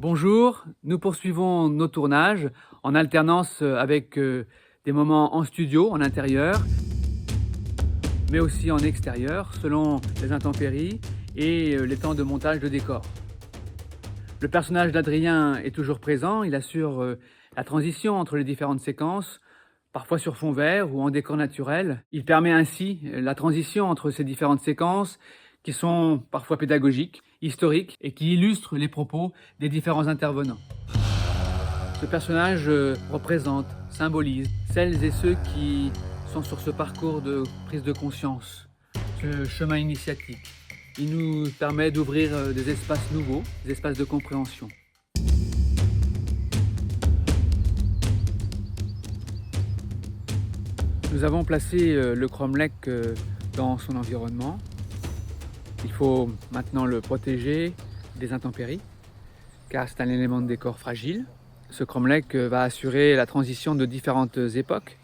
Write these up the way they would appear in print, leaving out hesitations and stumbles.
Bonjour, nous poursuivons nos tournages en alternance avec des moments en studio, en intérieur, mais aussi en extérieur, selon les intempéries et les temps de montage de décor. Le personnage d'Adrien est toujours présent, il assure la transition entre les différentes séquences, parfois sur fond vert ou en décor naturel. Il permet ainsi la transition entre ces différentes séquences qui sont parfois pédagogiques, historiques et qui illustrent les propos des différents intervenants. Ce personnage représente, symbolise celles et ceux qui sont sur ce parcours de prise de conscience, ce chemin initiatique. Il nous permet d'ouvrir des espaces nouveaux, des espaces de compréhension. Nous avons placé le cromlech dans son environnement. Il faut maintenant le protéger des intempéries, car c'est un élément de décor fragile. Ce cromlech va assurer la transition de différentes époques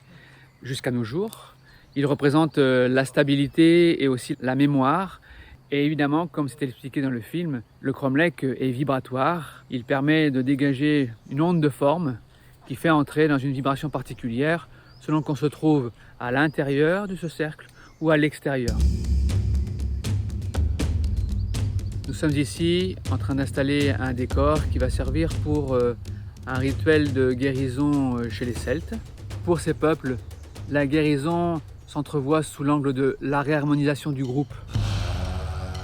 jusqu'à nos jours. Il représente la stabilité et aussi la mémoire. Et évidemment, comme c'était expliqué dans le film, le cromlech est vibratoire. Il permet de dégager une onde de forme qui fait entrer dans une vibration particulière selon qu'on se trouve à l'intérieur de ce cercle ou à l'extérieur. Nous sommes ici en train d'installer un décor qui va servir pour un rituel de guérison chez les Celtes. Pour ces peuples, la guérison s'entrevoit sous l'angle de la réharmonisation du groupe.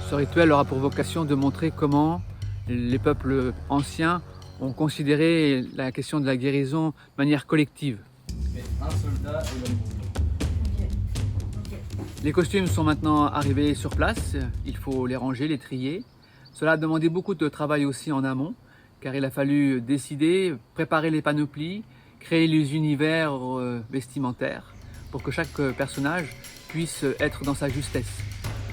Ce rituel aura pour vocation de montrer comment les peuples anciens ont considéré la question de la guérison de manière collective. Un soldat et le mouvement. Les costumes sont maintenant arrivés sur place, il faut les ranger, les trier. Cela a demandé beaucoup de travail aussi en amont, car il a fallu décider, préparer les panoplies, créer les univers vestimentaires pour que chaque personnage puisse être dans sa justesse.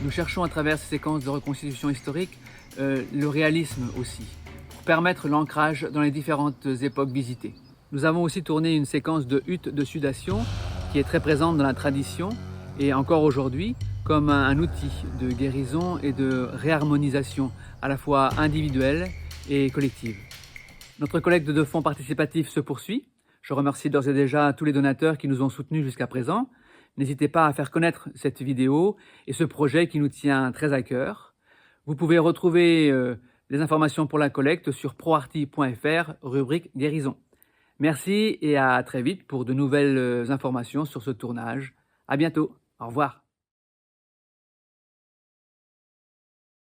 Nous cherchons à travers ces séquences de reconstitution historique le réalisme aussi, pour permettre l'ancrage dans les différentes époques visitées. Nous avons aussi tourné une séquence de hutte de sudation qui est très présente dans la tradition et encore aujourd'hui comme un outil de guérison et de réharmonisation à la fois individuelle et collective. Notre collecte de fonds participatifs se poursuit. Je remercie d'ores et déjà tous les donateurs qui nous ont soutenus jusqu'à présent. N'hésitez pas à faire connaître cette vidéo et ce projet qui nous tient très à cœur. Vous pouvez retrouver les informations pour la collecte sur proarty.fr, rubrique guérison. Merci et à très vite pour de nouvelles informations sur ce tournage. À bientôt. Au revoir.